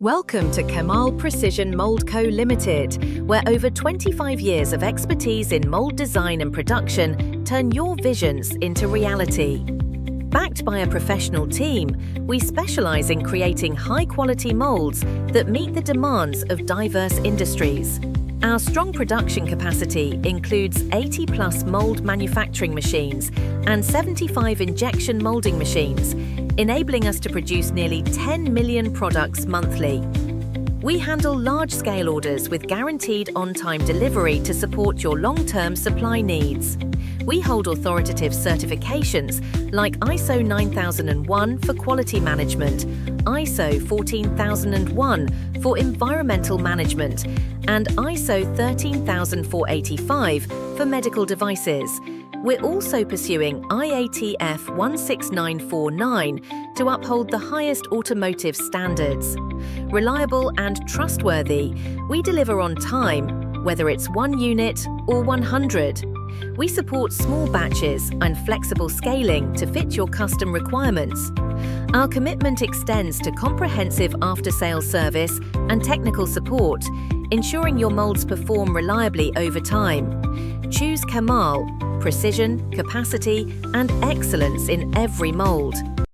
Welcome to Kemal Presicion Mould Co. Limited, where over 25 years of expertise in mould design and production turn your visions into reality. Backed by a professional team, we specialize in creating high-quality molds that meet the demands of diverse industries. Our strong production capacity includes 80+ mold manufacturing machines and 75 injection molding machines, enabling us to produce nearly 10 million products monthly. We handle large-scale orders with guaranteed on-time delivery to support your long-term supply needs. We hold authoritative certifications like ISO 9001 for quality management, ISO 14001 for environmental management, and ISO 13485 for medical devices. We're also pursuing IATF 16949 to uphold the highest automotive standards. Reliable and trustworthy, we deliver on time, whether it's 1 unit or 100. We support small batches and flexible scaling to fit your custom requirements. Our commitment extends to comprehensive after-sales service and technical support, ensuring your molds perform reliably over time. Choose Kemal, precision, capacity, and excellence in every mold.